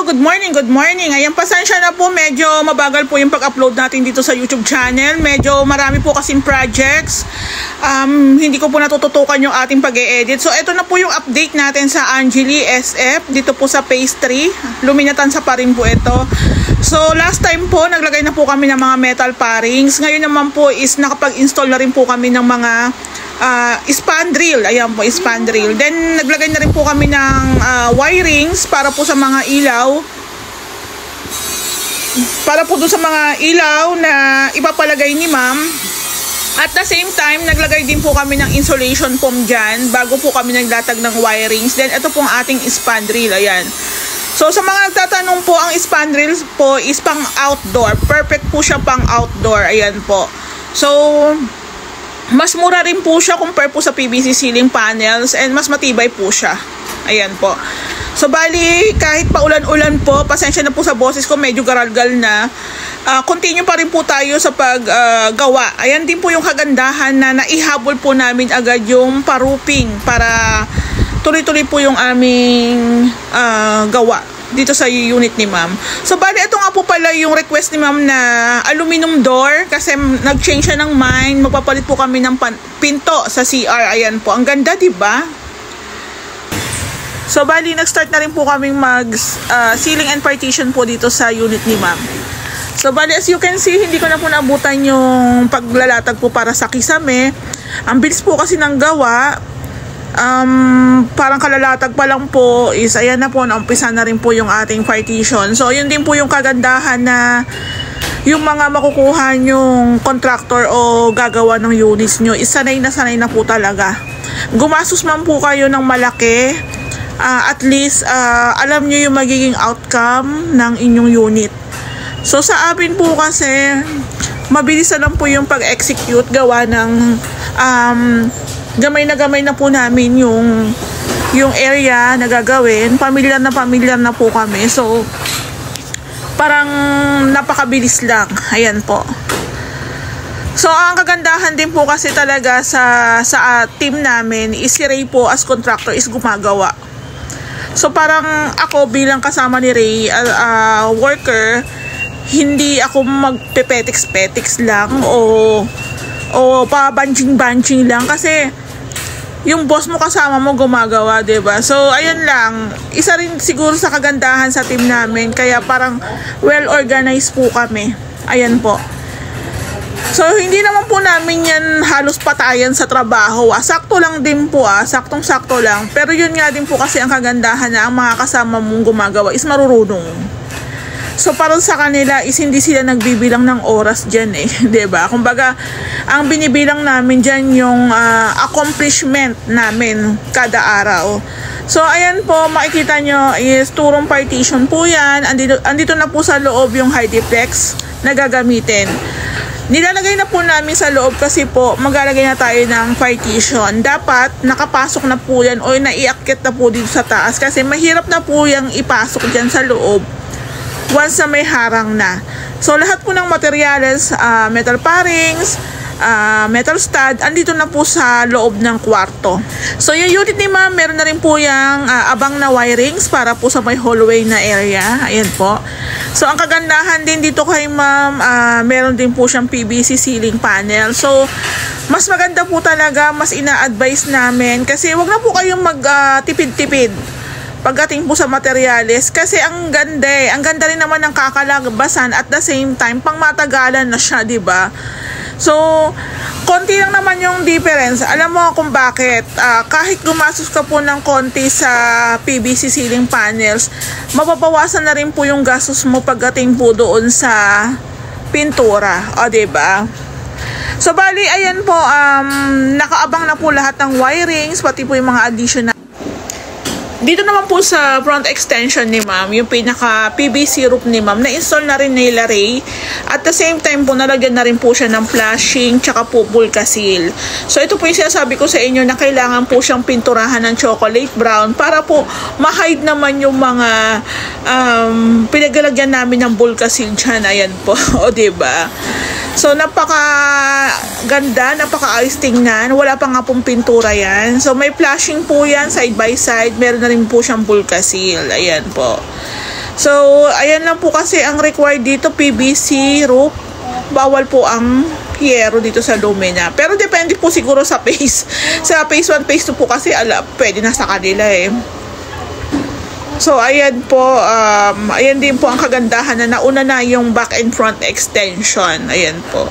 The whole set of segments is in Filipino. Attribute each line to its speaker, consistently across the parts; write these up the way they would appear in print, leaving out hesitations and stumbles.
Speaker 1: good morning, good morning. Ayan, pasensya na po, medyo mabagal po yung pag-upload natin dito sa YouTube channel. Medyo marami po kasing projects. Hindi ko po natututukan yung ating pag-e-edit. So, ito na po yung update natin sa Angeli SF. Dito po sa phase 3. Luminatansa pa rin po ito. So, last time po, naglagay na po kami ng mga metal parings. Ngayon naman po is nakapag-install na rin po kami ng mga span drill. Ayan po, span drill. Then naglagay na rin po kami ng wirings para po sa mga ilaw. Para po doon sa mga ilaw na ipapalagay ni ma'am. At the same time, naglagay din po kami ng insulation foam dyan bago po kami naglatag ng wirings. Then ito pong ating span drill. Ayan. So sa mga nagtatanong po, ang span drill po is pang outdoor. Perfect po siya pang outdoor. Ayan po. So mas mura rin po siya compare po sa PVC ceiling panels and mas matibay po siya. Ayan po. So bali, kahit pa ulan-ulan po, pasensya na po sa boses ko, medyo garalgal na. Continue pa rin po tayo sa paggawa. Ayan din po yung kagandahan na naihabol po namin agad yung pa-roofing para tuloy-tuloy po yung aming gawa dito sa unit ni ma'am. So bali, ito nga po pala yung request ni ma'am na aluminum door kasi nag-change siya ng mind. Magpapalit po kami ng pinto sa CR. Ayan po. Ang ganda, diba? So bali, nag-start na rin po kaming ceiling and partition po dito sa unit ni ma'am. So bali, as you can see, hindi ko na po naabutan yung paglalatag po para sa kisame. Ang bilis po kasi ng gawa. Parang kalalatag pa lang po is ayan na po, naumpisa na rin po yung ating partition. So yun din po yung kagandahan na yung mga makukuha yung contractor o gagawa ng units nyo is sanay na po talaga. Gumastos man po kayo ng malaki, at least alam nyo yung magiging outcome ng inyong unit. So sa amin po kasi mabilis na lang po yung pag-execute, gawa ng gamay na po namin yung area na gagawin. Pamilyar na po kami. So parang napakabilis lang. Ayan po. So ang kagandahan din po kasi talaga sa team namin is si Ray po as contractor is gumagawa. So parang ako bilang kasama ni Ray, worker, hindi ako magpepetiks-petiks lang o pa-banching lang kasi yung boss mo kasama mo gumagawa, diba? So ayun lang, isa rin siguro sa kagandahan sa team namin, kaya parang well organized po kami. Ayan po. So hindi naman po namin yan halos patayan sa trabaho. Sakto lang din po, saktong-sakto lang. Pero yun nga din po kasi ang kagandahan na ang mga kasama mong gumagawa is marurunong. So para sa kanila is hindi sila nagbibilang ng oras dyan eh. Diba? Kumbaga, ang binibilang namin dyan yung accomplishment namin kada araw. So ayan po, makikita nyo is turong partition po yan. Andito na po sa loob yung high deflex na gagamitin. Nilalagay na po namin sa loob kasi po maglalagay na tayo ng partition. Dapat nakapasok na po yan o naiakit na po dito sa taas kasi mahirap na po yung ipasok dyan sa loob once na may harang na. So lahat po ng materials, metal parings, metal stud, andito na po sa loob ng kwarto. So yung unit ni ma'am, meron na rin po yung abang na wirings para po sa may hallway na area. Ayan po. So ang kagandahan din dito kay ma'am, meron din po siyang PVC ceiling panel. So mas maganda po talaga, mas ina-advise namin kasi wag na po kayong magtipid-tipid pagdating po sa materyales kasi ang ganda rin naman ng kakalagbasan at the same time pang matagalan na siya, diba? So konti lang naman yung difference. Alam mo kung bakit? Kahit gumastos ka po ng konti sa PVC ceiling panels, mapapawasan na rin po yung gastos mo pagdating po doon sa pintura, o diba? So bali, ayan po, nakaabang na po lahat ng wirings, pati po yung mga additional. Dito naman po sa front extension ni ma'am, yung pinaka PVC roof ni ma'am, na-install na rin nila Ray. At the same time po, nalagyan na rin po siya ng flashing tsaka po bulka seal. So ito po yung sinasabi ko sa inyo na kailangan po siyang pinturahan ng chocolate brown para po ma-hide naman yung mga pinagalagyan namin ng bulka seal dyan. Ayan po, o diba? So napaka-ganda, napaka-ayos tingnan. Wala pa nga pong pintura yan. So may flashing po yan side by side. Meron na rin po siyang bulka seal. Ayan po. So, ayan lang po kasi ang required dito, PVC roof. Bawal po ang yero dito sa Lumina. Pero depende po siguro sa phase. Sa phase 1, phase 2 po kasi pwede na sa kanila eh. So, ayan po. Ayan din po ang kagandahan na nauna na yung back and front extension. Ayan po.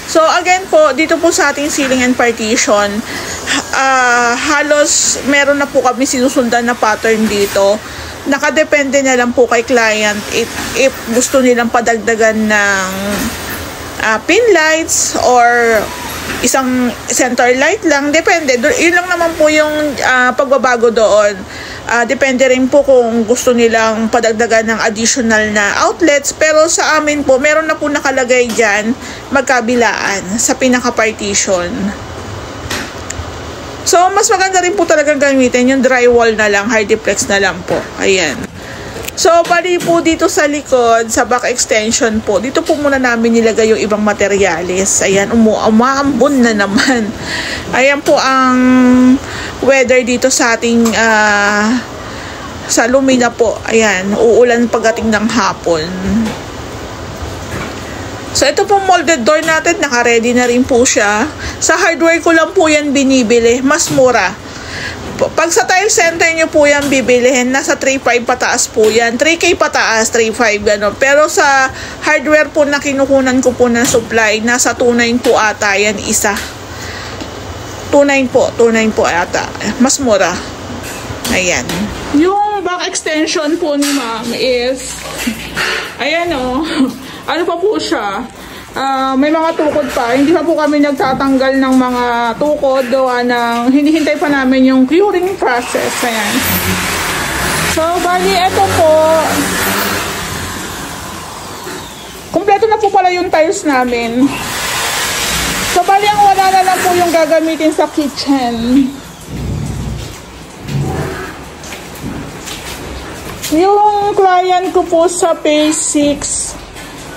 Speaker 1: So, again po, dito po sa ating ceiling and partition, halos meron na po kami sinusundan na pattern dito. Nakadepende na lang po kay client if gusto nilang padagdagan ng pin lights or isang center light lang. Depende. Yun lang naman po yung pagbabago doon. Depende rin po kung gusto nilang padagdagan ng additional na outlets. Pero sa amin po, meron na po nakalagay dyan magkabilaan sa pinaka-partition. So, mas maganda rin po talagang gamitin yung drywall na lang, hardiplex na lang po. Ayan. So, bali po dito sa likod, sa back extension po, dito po muna namin nilagay yung ibang materyales. Ayan, umaambon na naman. Ayan po ang weather dito sa ating sa Lumina po. Ayan, uulan pagdating ng hapon. So, ito pong molded door natin, naka-ready na rin po siya. Sa hardware ko lang po yan binibili, mas mura. Pag sa tile center nyo po yan bibilihin, nasa 3.5 pataas po yan. 3K pataas, 3.5 gano'n. Pero sa hardware po na kinukunan ko po ng supply, nasa 2.9 po ata yan isa. 2.9 po ata. Mas mura. Ayan. Yung back extension po ni ma'am is, ayan o. Ano pa po siya? May mga tukod pa. Hindi pa po kami nagtatanggal ng mga tukod. Doon ng hinihintay pa namin yung curing process. Ayan. So, bali, ito po. Kompleto na po pala yung tiles namin. So, bali, ang wala na lang po yung gagamitin sa kitchen. Yung client ko po sa phase 6.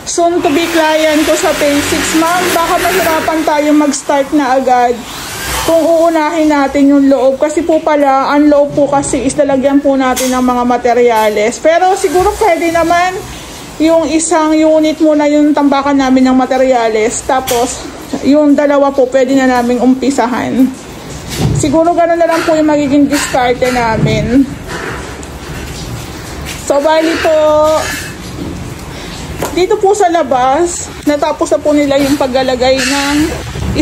Speaker 1: Soon to be client ko sa phase 6, ma'am, baka mahirapan tayo mag-start na agad kung uunahin natin yung loob. Kasi po pala, ang loob po kasi is lalagyan po natin ng mga materyales. Pero siguro pwede naman yung isang unit muna yung tambakan namin ng materyales. Tapos, yung dalawa po pwede na namin umpisahan. Siguro gano'n na lang po yung magiging discarte namin. So, bali po, dito po sa labas, natapos na po nila yung paglalagay ng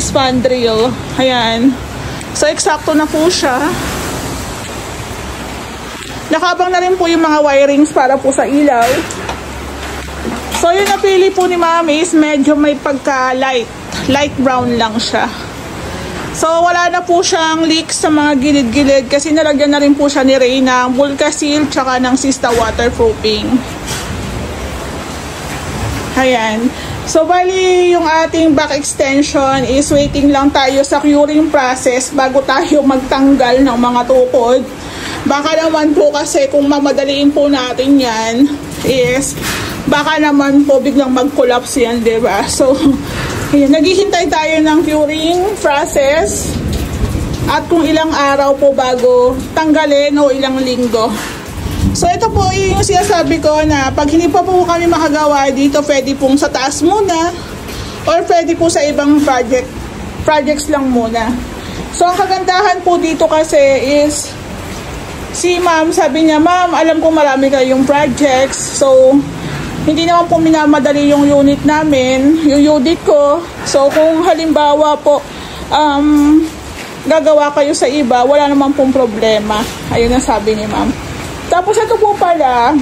Speaker 1: spandrel. Ayan. So, eksakto na po siya. Nakabang na rin po yung mga wirings para po sa ilaw. So, yung napili po ni ma'am is medyo may pagka-light. Light brown lang siya. So, wala na po siyang leaks sa mga gilid-gilid kasi nalagyan na rin po siya ni Ray ng Vulcasil tsaka ng Sista waterproofing. Ayan. So, bali, yung ating back extension is waiting lang tayo sa curing process bago tayo magtanggal ng mga tukod. Baka naman po kasi kung mamadaliin po natin yan is baka naman po biglang mag-collapse yan, diba? So, ayan, naghihintay tayo ng curing process at kung ilang araw po bago tanggalin o ilang linggo. So, ito po yung sinasabi ko na pag hindi pa po kami makagawa dito, pwede pong sa taas muna or pwede po sa ibang projects lang muna. So, ang kagandahan po dito kasi is si ma'am, sabi niya, ma'am, alam ko marami kayong projects. So, hindi naman po minamadali yung unit namin, yung unit ko. So, kung halimbawa po, gagawa kayo sa iba, wala naman pong problema. Ayun ang sabi ni ma'am. Tapos ito po pala,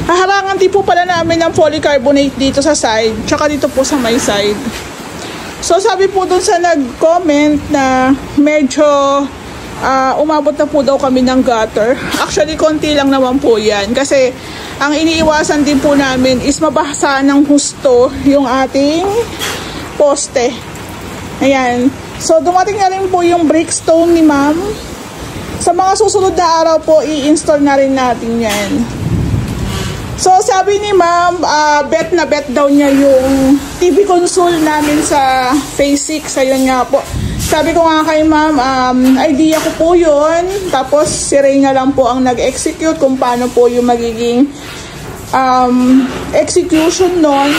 Speaker 1: haharangan din po pala namin ng polycarbonate dito sa side, tsaka dito po sa may side. So sabi po dun sa nag-comment na medyo umabot na po daw kami ng gutter. Actually, konti lang naman po yan. Kasi ang iniiwasan din po namin is mabasa ng husto yung ating poste. Ayan. So dumating na rin po yung brickstone ni ma'am. Sa mga susunod na araw po, i-install na rin natin yan. So, sabi ni ma'am, bet na bet daw niya yung TV console namin sa phase 6. Ayun nga po. Sabi ko nga kay ma'am, idea ko po yun. Tapos si Reyna lang po ang nag-execute kung paano po yung magiging execution nun.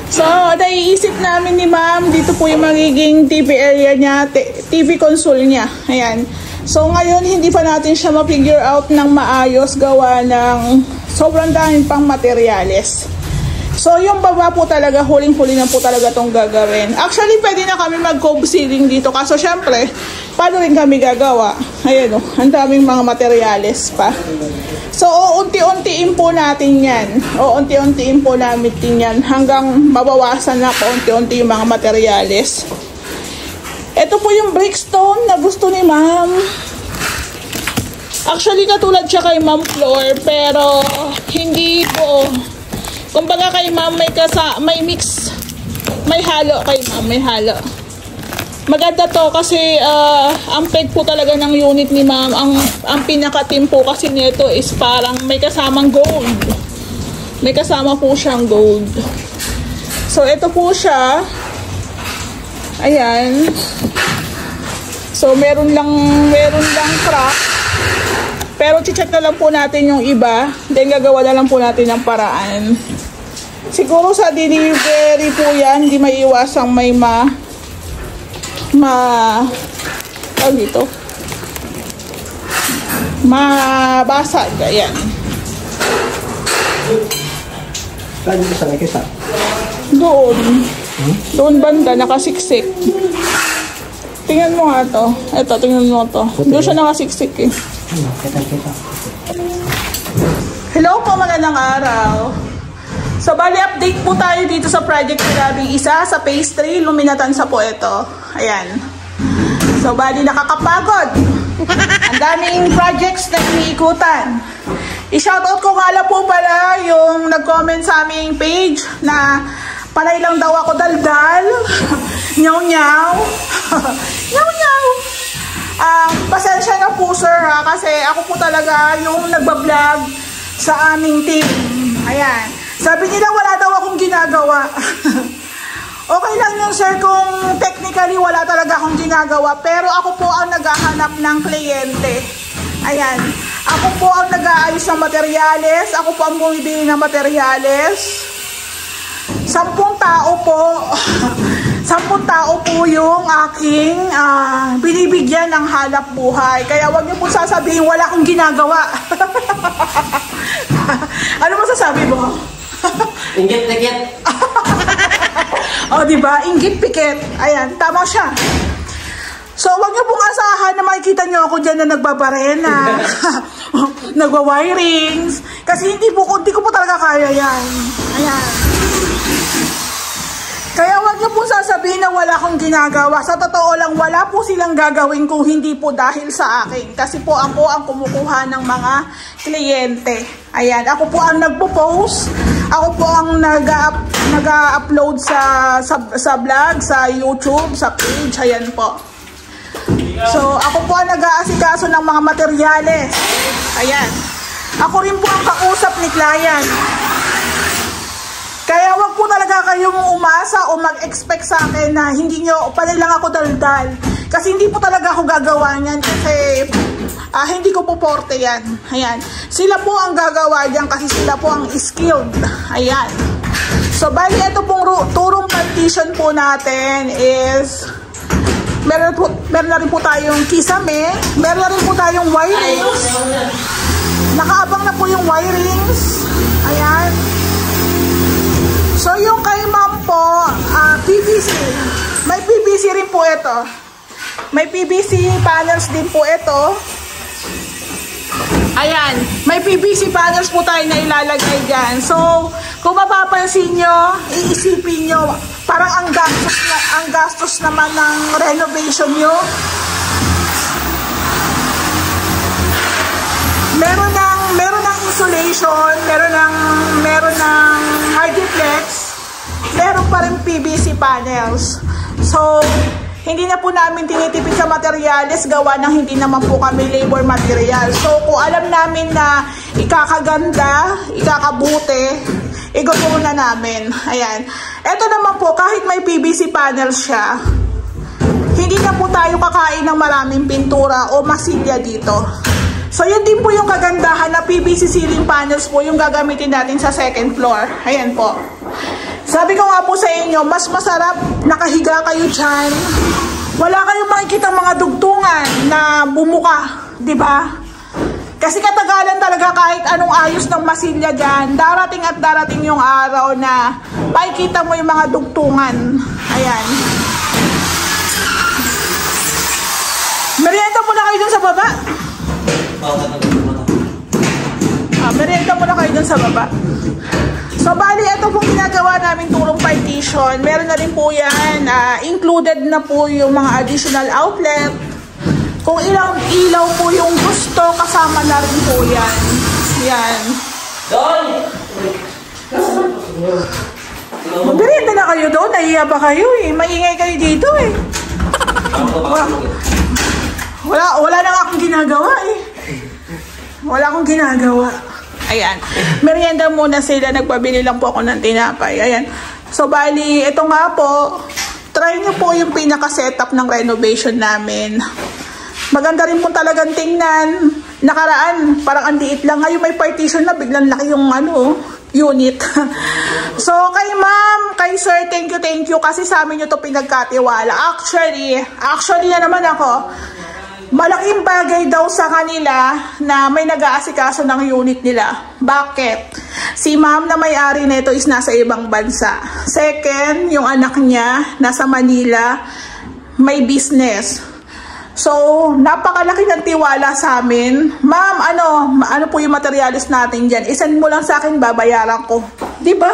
Speaker 1: So, naiisip namin ni ma'am, dito po yung magiging TV area niya, TV console niya. Ayan. So, ngayon, hindi pa natin siya ma-figure out ng maayos gawa ng sobrang daming pang materyales. So, yung baba po talaga, huling-huli na po talaga itong gagawin. Actually, pwede na kami mag-cove ceiling dito. Kaso, syempre, paano rin kami gagawa? Ayan o, ang daming mga materyales pa. So, unti-untiin po natin yan. Unti-untiin po namin yan hanggang mabawasan na unti-unti yung mga materyales. Ito po yung brickstone na gusto ni ma'am. Actually, katulad siya kay ma'am Floor, pero hindi po. Kumbaga kay ma'am may mix, may halo kay ma'am, may halo. Maganda to kasi ang peg po talaga ng unit ni ma'am, ang pinaka-team po kasi nito is parang may kasamang gold. May kasama po siyang gold. So ito po siya. Ayan. So meron lang crack. Pero check na lang po natin yung iba. Then gagawa na lang po natin ng paraan. Siguro sa delivery po yan, hindi maiiwasang may dito. Mabasag. Ayan.
Speaker 2: Saan dito sa nakita?
Speaker 1: Doon. Doon banda, nakasiksik. Tingnan mo nga to. Ito, tingnan mo to. Doon siya nakasiksik eh.
Speaker 2: Kita.
Speaker 1: Hello po, magandang araw. So, bali update po tayo dito sa project ni Labing Isa sa phase 3, Luminatansa po ito. Ayan. So, bali nakakapagod. Ang daming projects na iniikutan. I-shoutout ko nga lang po pala yung nag-comment sa aming page na panay lang daw ako daldal. Nyaw-nyaw. Nyaw-nyaw. Pasensya na po sir ha, kasi ako po talaga yung nagbablog sa aming team. Ayan. Sabi nila wala daw akong ginagawa. Okay lang yun sir kung technically wala talaga akong ginagawa, pero ako po ang naghahanap ng kliyente. Ayan. Ako po ang nag-aayos ng materyales, ako po ang bumibili ng materyales. 10 tao po. 10 tao po yung aking binibigyan ng hanap buhay. Kaya wag niyo po sasabihin wala akong ginagawa. Ano masasabi mo?
Speaker 2: Inggit-inggit.
Speaker 1: O, diba? Inggit-pikit. Ayan, tama siya. So, wag niyo pong asahan na makikita niyo ako dyan na nagbabarena. Nagwa-wirings. Kasi hindi ko po talaga kaya yan. Ayan. Kaya wag niyo po sasabihin na wala akong ginagawa. Sa totoo lang, wala po silang gagawin kung hindi po dahil sa akin. Kasi po ako ang kumukuha ng mga kliyente. Ayan, ako po ang nagpo-post. Ako po ang nag-upload sa vlog, sa YouTube, sa page. Ayan po. So, ako po ang nag-aasikaso ng mga materyales. Ayan. Ako rin po ang kausap ni client. Kaya wag po talaga kayong umasa o mag-expect sa akin na hindi nyo, panay lang ako daldal. Kasi hindi po talaga ako gagawa niyan kasi hindi ko po porte yan. Ayan. Sila po ang gagawa diyan kasi sila po ang skilled. Ayan. So, bali ito pong turong partition po natin is meron na rin po tayong kisame, meron na rin po tayong wirings. Nakaabang na po yung wirings. Ayan. So, yung kay ma'am po, PVC. May PVC rin po ito. May PVC panels din po ito. Ayan. May PVC panels po tayo na ilalagay dyan. So, kung mapapansin nyo, iisipin nyo, parang ang gastos naman ng renovation nyo. Meron ng insulation, meron ng hardiplex, meron pa rin PVC panels. So, hindi na po namin tinitipid sa materyales gawa ng hindi naman po kami labor material. So, kung alam namin na ikakaganda, ikakabuti, igugol na namin. Ayan. Ito naman po, kahit may PVC panels siya, hindi na po tayo kakain ng maraming pintura o masilya dito. So yun din po yung kagandahan na PVC ceiling panels po yung gagamitin natin sa second floor. Ayan po. Sabi ko nga po sa inyo, mas masarap nakahiga kayo dyan. Wala kayong makikita mga dugtungan na bumuka, di ba? Kasi katagalan talaga kahit anong ayos ng masilya dyan, darating at darating yung araw na makikita mo yung mga dugtungan. Ayan. Merienda muna kayo dun sa baba. Merienda muna kayo dun sa baba. So, bali, ito pong ginagawa namin tulong partition. Meron na rin po yan. Included na po yung mga additional outlet. Kung ilang ilaw po yung gusto, kasama na rin po yan. Yan. Merienda na kayo doon. Nahiya pa kayo eh. Maingay kayo dito eh. Wala na akong ginagawa eh. Wala akong ginagawa. Ayan. Merienda muna sila. Nagpabili lang po ako ng tinapay. Ayan. So, bali, ito nga po. Try nyo po yung pinaka-setup ng renovation namin. Maganda rin po talagang tingnan. Nakaraan, parang ang liit lang. Ngayon may partition na. Biglang laki yung unit. So, kay ma'am, kay sir, thank you. Kasi sa amin nyo to pinagkatiwala. Actually na naman ako. Malaking bagay daw sa kanila na may nag-aasikaso ng unit nila. Bakit? Si ma'am na may-ari nito is nasa ibang bansa. Second, yung anak niya nasa Manila, may business. So, napakalaki ng tiwala sa amin. Ma'am, ano po yung materialis natin dyan? Isend mo lang sa akin, babayaran ko. Diba?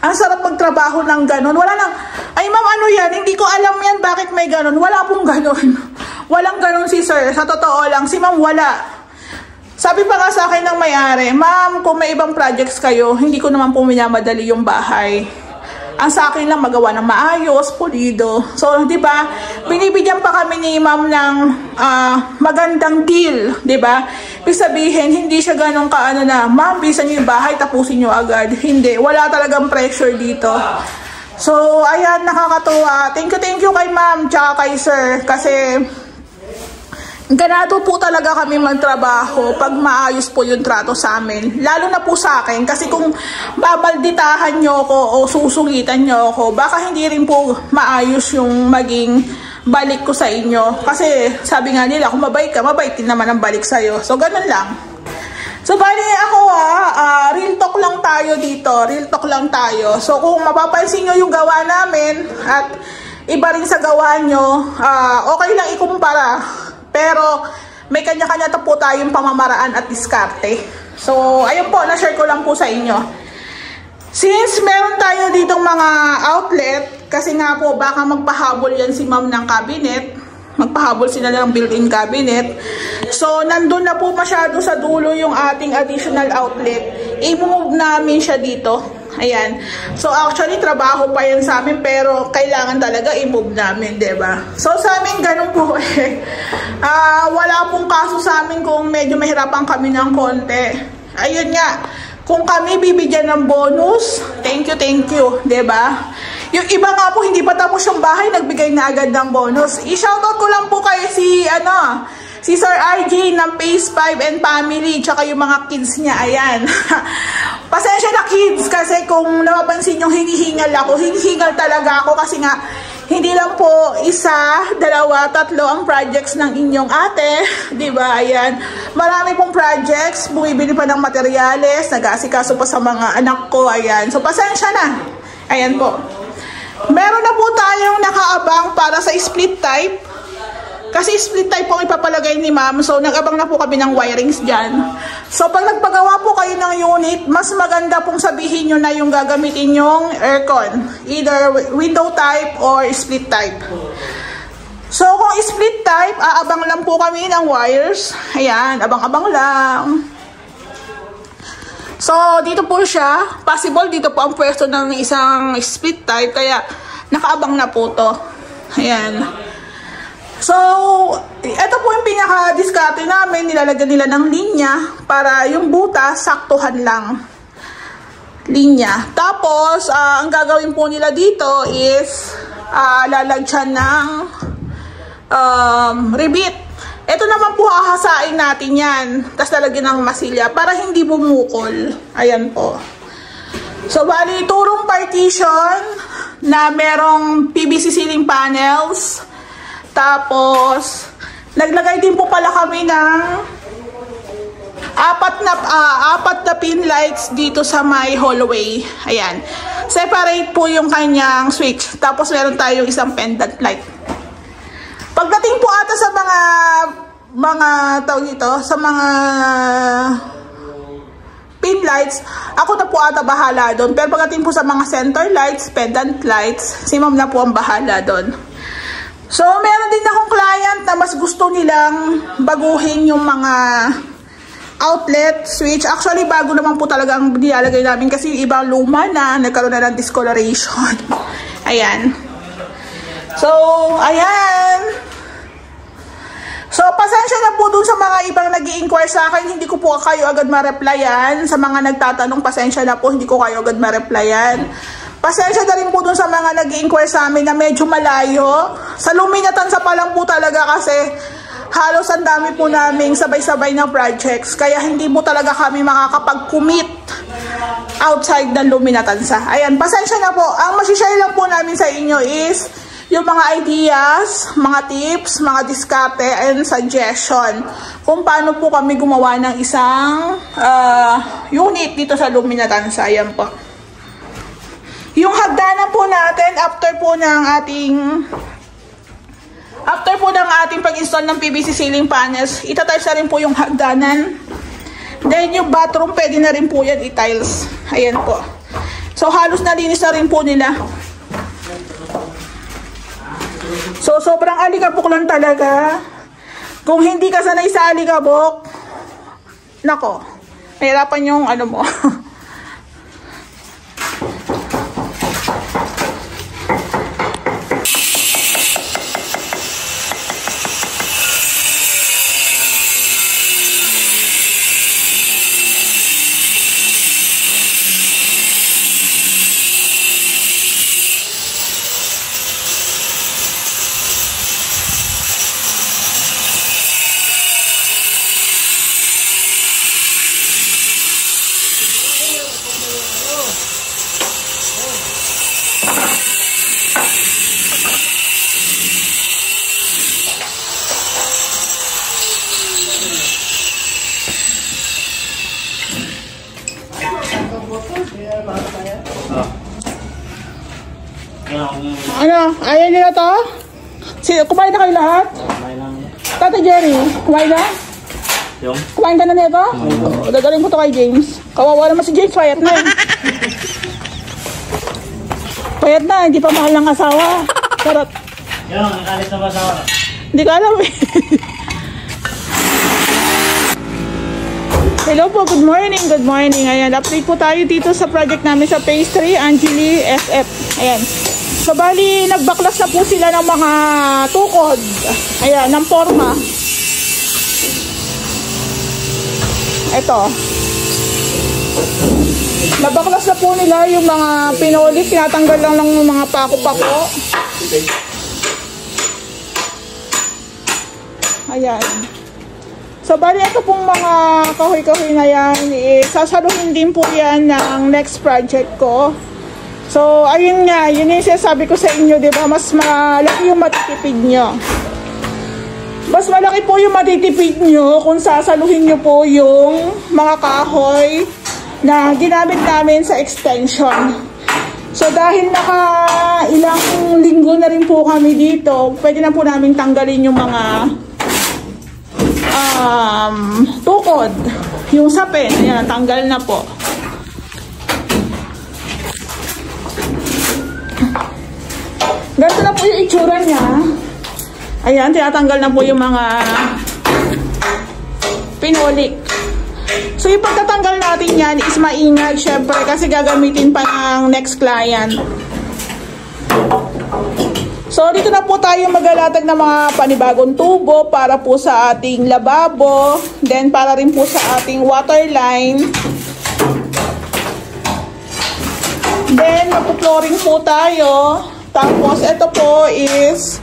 Speaker 1: Ang sarap magtrabaho ng ganun. Wala nang, ay ma'am, ano yan? Hindi ko alam yan, bakit may ganun? Wala pong ganun. Walang ganun si sir. Sa totoo lang, si ma'am wala. Sabi pa nga sa akin ng may-ari, ma'am, kung may ibang projects kayo, hindi ko naman po minamadali yung bahay. Ang sa akin lang magawa ng maayos, pulido. So, di ba, binibigyan pa kami ni ma'am ng magandang deal, di ba? Ibig sabihin, hindi siya ganun kaano na, ma'am, bisan niyo yung bahay, tapusin niyo agad. Hindi, wala talagang pressure dito. So, ayan, nakakatuwa. Thank you kay ma'am, tsaka kay sir, kasi ganado po talaga kami magtrabaho pag maayos po yung trato sa amin. Lalo na po sa akin. Kasi kung babalditahan nyo ako o susungitan nyo ako, baka hindi rin po maayos yung maging balik ko sa inyo. Kasi sabi nga nila, kung mabait ka, mabait din naman ang balik sa'yo. So, ganun lang. So, bali ako real talk lang tayo dito. Real talk lang tayo. So, kung mapapansin nyo yung gawa namin at iba rin sa gawa nyo, okay lang ikumpara. Pero may kanya-kanya po tayong pamamaraan at diskarte. So, ayun po, na-share ko lang po sa inyo. Since meron tayo ditong mga outlet, kasi nga po, baka magpahabol yan si ma'am ng cabinet. Magpahabol sila ng built-in cabinet. So, nandun na po masyado sa dulo yung ating additional outlet. I-move namin siya dito. Ayan. So, actually, trabaho pa yan sa amin, pero kailangan talaga i-move namin, diba? So, sa amin, ganun po eh. Wala pong kaso sa amin kung medyo mahirapan kami ng konti. Ayun nga, kung kami bibigyan ng bonus, thank you, diba? Yung iba nga po, hindi pa tapos yung bahay, nagbigay na agad ng bonus. I-shoutout ko lang po kayo si Sir RJ ng Phase 5 and Family, tsaka yung mga kids niya, ayan. Pasensya na kids, kasi kung napapansin yung hinihingal talaga ako, kasi nga, hindi lang po isa, dalawa, tatlo ang projects ng inyong ate, diba, ayan. Marami pong projects, bumibili pa ng materyales, nag-aasikaso pa sa mga anak ko, ayan. So, pasensya na, ayan po. Meron na po tayong nakaabang para sa split type. Kasi split type po ipapalagay ni ma'am. So, nag-abang na po kami ng wirings dyan. So, pag nagpagawa po kayo ng unit, mas maganda pong sabihin nyo na yung gagamitin yung aircon. Either window type or split type. So, kung split type, aabang lang po kami ng wires. Ayan, abang-abang lang. So, dito po siya. Possible, dito po ang pwesto ng isang split type. Kaya, nakaabang na po to. Ayan. So, ito po yung pinaka-discarte namin. Nilalagyan nila ng linya para yung butas, saktuhan lang. Linya. Tapos, ang gagawin po nila dito is lalagyan ng ribbit. Ito naman po hahasain natin yan. Tapos lalagyan ng masilya para hindi bumukol. Ayan po. So, bali, turong partition na merong PVC ceiling panels. Tapos, naglagay din po pala kami ng apat na pin lights dito sa my hallway. Ayan. Separate po yung kanyang switch. Tapos, meron tayong isang pendant light. Pagdating po ata sa tawag dito, sa mga pin lights, ako na po ata bahala doon. Pero pagdating po sa mga center lights, pendant lights, si ma'am na po ang bahala doon. So, meron din akong client na mas gusto nilang baguhin yung mga outlet switch. Actually, bago naman po talaga ang nilalagay namin kasi ibang luma na, nagkaroon na ng discoloration. Ayan. So, ayan. So, pasensya na po dun sa mga ibang nag-i-inquire sa akin. Hindi ko po kayo agad ma-replyan. Sa mga nagtatanong, pasensya na po, hindi ko kayo agad ma-replyan. Pasensya na rin po dun sa mga nag-i-inquire sa amin na medyo malayo. Sa Luminatansa pa lang po talaga kasi halos ang dami po naming sabay-sabay na projects. Kaya hindi po talaga kami makakapag-commit outside ng Luminatansa. Ayan, pasensya na po. Ang masishare lang po namin sa inyo is yung mga ideas, mga tips, mga diskarte, and suggestion kung paano po kami gumawa ng isang unit dito sa Luminatansa. Ayan po. Yung hagdanan po natin after po ng ating pag-install ng PVC ceiling panels, itatiles na rin po yung hagdanan. Then yung bathroom, pwede na rin po yan i-tiles. Ayan po. So halos nalinis na rin po nila. So, sobrang alikabok lang talaga. Kung hindi ka sanay sa alikabok, nako, mahirapan yung ano mo. Ano? Ayaw nila to? Kumain na kayo lahat? Tata Jerry, kumain na? Kumain ka na nito? Dadaling ko to kay James. Kawawa naman si James, payat na eh. Payat na, hindi pa mahal ng asawa. Charot.
Speaker 2: Yung, nakalit na ba asawa?
Speaker 1: Hindi ko alam eh. Hello po, good morning, good morning. Ayan, update po tayo dito sa project namin sa Phase 3, Angeli SF. Ayan. So, bali, nagbaklas na po sila ng mga tukod. Ayan, ng forma. Ito. Nabaklas na po nila yung mga pinolik. Tinatanggal lang ng mga pako-pako. Ayan. So, bali, ito pong mga kahoy-kahoy na yan. Sasaluhin din po yan ng next project ko. So, ayun nga, yun yung sinasabi ko sa inyo, di ba? Mas malaki yung matitipid nyo. Mas malaki po yung matitipid nyo kung sasaluhin nyo po yung mga kahoy na ginamit namin sa extension. So, dahil ilang linggo na rin po kami dito, pwede na po namin tanggalin yung mga tukod. Yung sapin, ayan, tanggal na po. Ganito na po yung itsura niya. Ayan, tinatanggal na po yung mga pinolik. So, yung pagtatanggal natin yan is maingat, syempre, kasi gagamitin pa ng next client. So, dito na po tayo magalatag ng mga panibagong tubo para po sa ating lababo. Then, para rin po sa ating water line. Then, magpo-flooring po tayo. Tapos, ito po is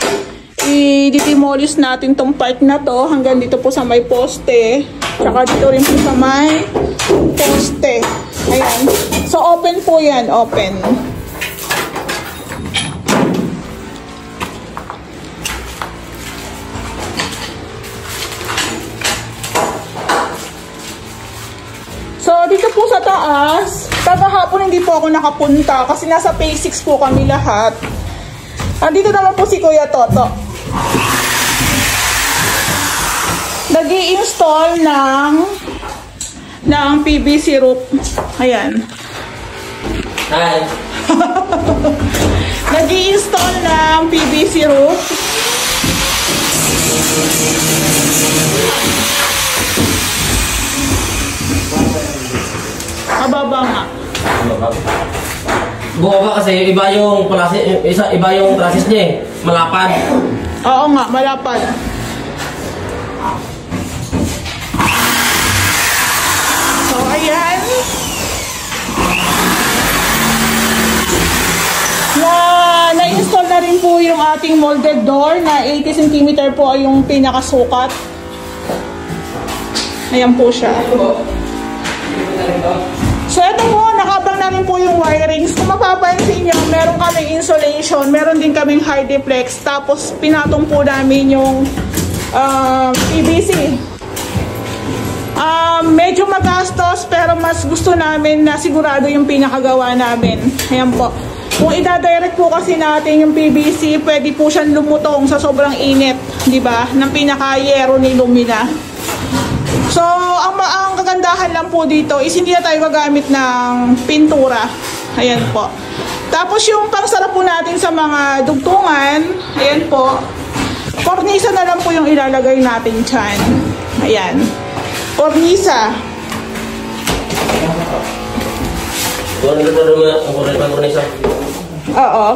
Speaker 1: i-demolish natin tong part na to hanggang dito po sa may poste. Tsaka dito rin po sa may poste. Ayan. So, open po yan. Open. So, dito po sa taas, tagahapon hindi po ako nakapunta kasi nasa phase 6 po kami lahat. Dito naman po si Kuya Toto. Nag-i-install ng PVC roof. Ayan.
Speaker 2: Hi.
Speaker 1: Nag-i-install ng PVC roof. Mababa nga.
Speaker 2: Bumaba kasi iba yung process niya eh. Malapad.
Speaker 1: Oo nga, malapad. So, ayan. Na-install na rin po yung ating molded door na 80 cm po ay yung pinakasukat. Ayan po siya. So, ito po, nakabang na rin po yung wirings. Kung mapapansin nyo, meron kaming insulation, meron din kaming high deflex, tapos pinatong po namin yung PVC. Medyo magastos, pero mas gusto namin na sigurado yung pinakagawa namin. Ayan po. Kung ida-direct po kasi natin yung PVC, pwede po siyang lumutong sa sobrang init, di ba? Ng pinaka-yero ni Lumina. So, ang kagandahan lang po dito is hindi na tayo gagamit ng pintura. Ayan po. Tapos yung pangsarap po natin sa mga dugtungan, ayan po, kornisa na lang po yung ilalagay natin dyan. Ayan. Kornisa. Oo.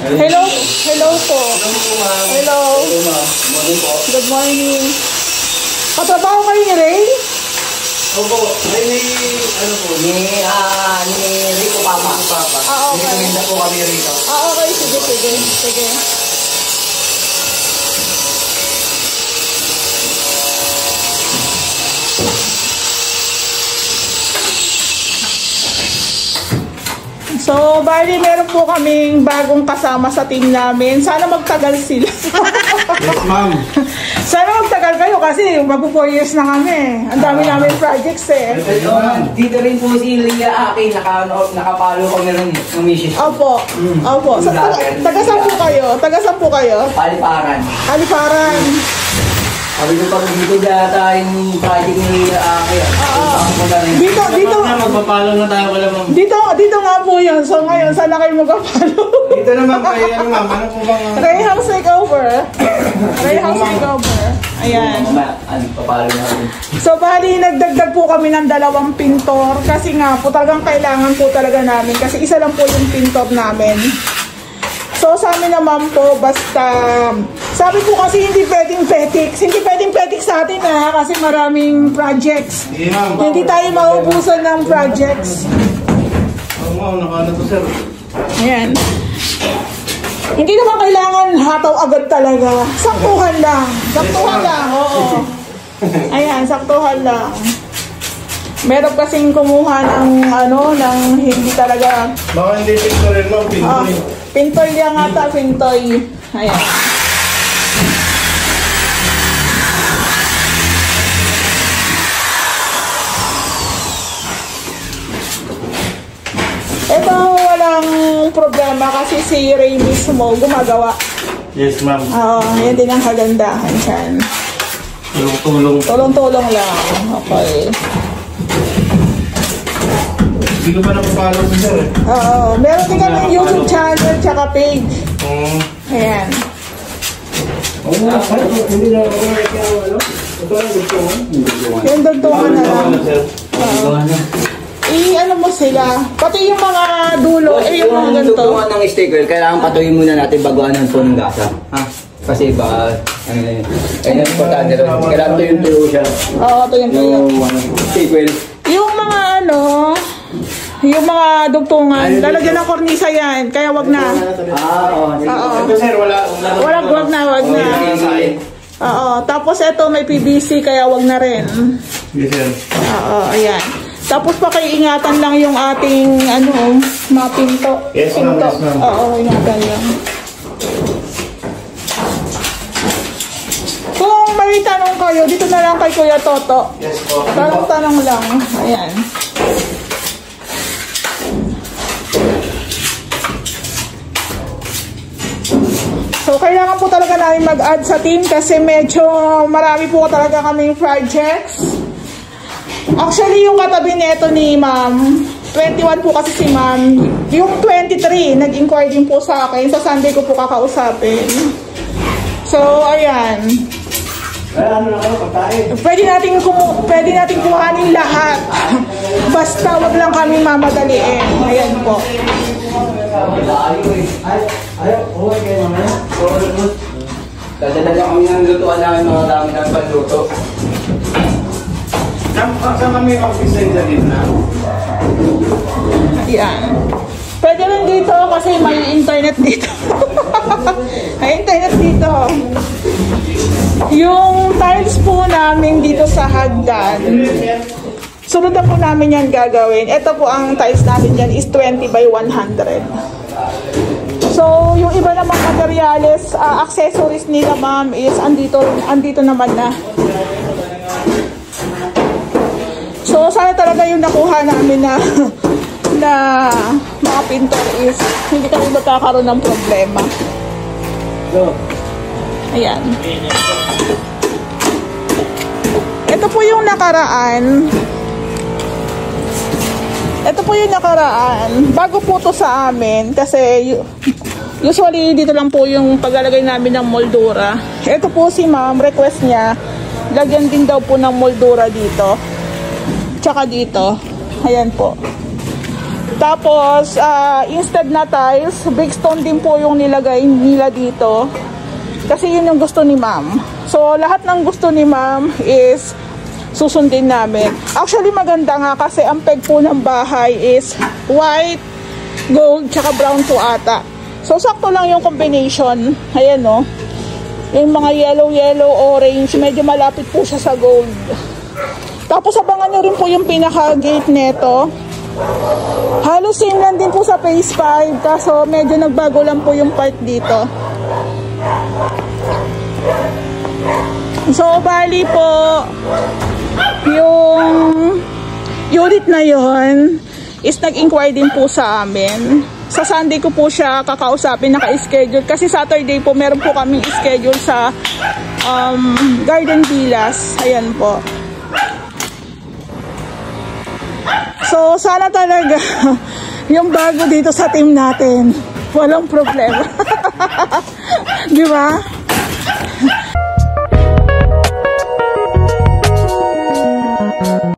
Speaker 1: Hello, hello po. Hello. Good morning. Katrabaho kayo ni Ray?
Speaker 3: Opo, ni Rico Papa.
Speaker 1: Okay.
Speaker 3: Nagkaminda po kami rito.
Speaker 1: Okay, sige. So, bali meron po kaming bagong kasama sa team namin. Sana magtagal sila.
Speaker 3: Yes, ma'am.
Speaker 1: Sana magtagal kayo kasi magpo 4 years na kami. Ang dami namin projects eh.
Speaker 3: Dito rin po si Lia Aki, nakapalo ko na rin ng misis.
Speaker 1: Opo. Opo. So, taga-saan po kayo? Taga-saan po kayo?
Speaker 3: Paliparan.
Speaker 1: Aliparan.
Speaker 3: Sabi ko pag dito data yung project ni Lia Aki.
Speaker 1: Dito.
Speaker 2: Magpapalo na tayo wala ma'am.
Speaker 1: Dito nga po yun. So ngayon, sana kayo magpapalo.
Speaker 3: Dito naman kay ma'am, ano po bang...
Speaker 1: Ray House Makeover. Ray House Makeover. Ayan.
Speaker 3: Papalo na rin.
Speaker 1: So bali, nagdagdag po kami ng 2 pintor. Kasi nga po, talagang kailangan po talaga namin. Kasi isa lang po yung pintor namin. So sa amin naman po, basta... Sabi po kasi hindi pwedeng petics. Hindi pwedeng petics sa atin kasi maraming projects. Hindi tayo maubusan ng projects.
Speaker 3: Oo, nakano to sir.
Speaker 1: Ayan. Hindi naman kailangan hataw agad talaga. Saktuhan lang. Saktuhan lang, oo. Ayan, saktuhan lang. Meron kasing kumuha ng ng hindi talaga.
Speaker 3: Baka hindi pintorin mo, pintorin.
Speaker 1: Pintoy yan ata, pintoy. Ayan. Ito walang problema kasi si Ray mismo gumagawa.
Speaker 3: Yes, ma'am.
Speaker 1: Oo, yan din ang kagandahan dyan.
Speaker 3: Tulong-tulong.
Speaker 1: Tulong-tulong lang. Okay.
Speaker 3: Hindi ko pa napapalo ko sir eh.
Speaker 1: Oo, meron din kami YouTube channel tsaka page.
Speaker 3: Oo.
Speaker 1: Ayan.
Speaker 3: Hindi na ako ano? Ito ang dugtungan.
Speaker 1: Yung dugtungan na lang. Ano mo sila? Pati yung mga dulo, yung mga ganito.
Speaker 3: Yung dugtungan ng sticker, kailangan patuloy muna natin baguanan po ng gasa. Ha? Kasi baka, ano na yun. Ayun ang importante rin. Kailangan ito yung tuyo siya.
Speaker 1: Oo, ito yung tuyo.
Speaker 3: Yung sticker,
Speaker 1: Yung mga yung mga dugtungan, lalagyan ng kornisa yan, kaya wag na.
Speaker 3: Oo.
Speaker 1: Oo.
Speaker 4: Ito sir, wag na.
Speaker 1: Wag na. Oo, tapos ito may PVC, kaya wag na rin.
Speaker 4: Yes sir.
Speaker 1: Oo, ayan. Tapos pakiingatan lang yung ating mga pinto.
Speaker 4: Yes, ma'am.
Speaker 1: Pinto.
Speaker 4: Yes, ma'am.
Speaker 1: Oo, ingatan lang. Kung may tanong kayo, dito na lang kay Kuya Toto.
Speaker 4: Yes po.
Speaker 1: Tanong lang. Ayan. So, kailangan po talaga namin mag-add sa team kasi medyo marami po talaga kaming projects. Actually, yung katabi nito ni Ma'am, 21 po kasi si Ma'am. Yung 23, nag-inquire din po sa akin. Sa Sunday ko po kakausapin. So, ayan.
Speaker 4: Ano na kayo, pagkain?
Speaker 1: Pwede nating kuhanin lahat. Basta wag lang kami mamadaliin. Ayan po.
Speaker 3: Dadala kami ng lutuan namin mga dami ng panluto.
Speaker 4: Saan kami mag-design sa gitna?
Speaker 1: Ayan. Pwede rin dito kasi may internet dito. May internet dito. Yung tiles po namin dito sa hagdan, sunod na po namin yan gagawin. Ito po ang tiles namin yan is 20 by 100. So, yung iba namang materials, accessories nila ma'am is andito naman na. So, sana talaga yung nakuha namin na mga pintor is hindi kami magkakaroon ng problema. Ayan. Ito po yung nakaraan. Ito po yung nakaraan. Bago po to sa amin kasi usually dito lang po yung paglalagay namin ng moldura. Ito po si ma'am, request niya, lagyan din daw po ng moldura dito. Tsaka dito. Ayan po. Tapos, instead na tiles, brickstone din po yung nilagay nila dito. Kasi yun yung gusto ni ma'am. So, lahat ng gusto ni ma'am is susundin namin. Actually, maganda nga kasi ang peg po ng bahay is white, gold, tsaka brown po ata. So, sakto lang yung combination. Ayan, no? Yung mga yellow, orange, medyo malapit po siya sa gold. Tapos, abangan nyo rin po yung pinaka-gate neto. Halos same lang din po sa phase 5. Kaso, medyo nagbago lang po yung part dito. So, bali po, yung unit na yon is nag-inquire din po sa amin. Sa Sunday ko po siya kakausapin, naka-schedule. Kasi Saturday po, meron po kaming schedule sa Garden Villas. Ayan po. So, sana talaga yung bago dito sa team natin, walang problema. Di ba?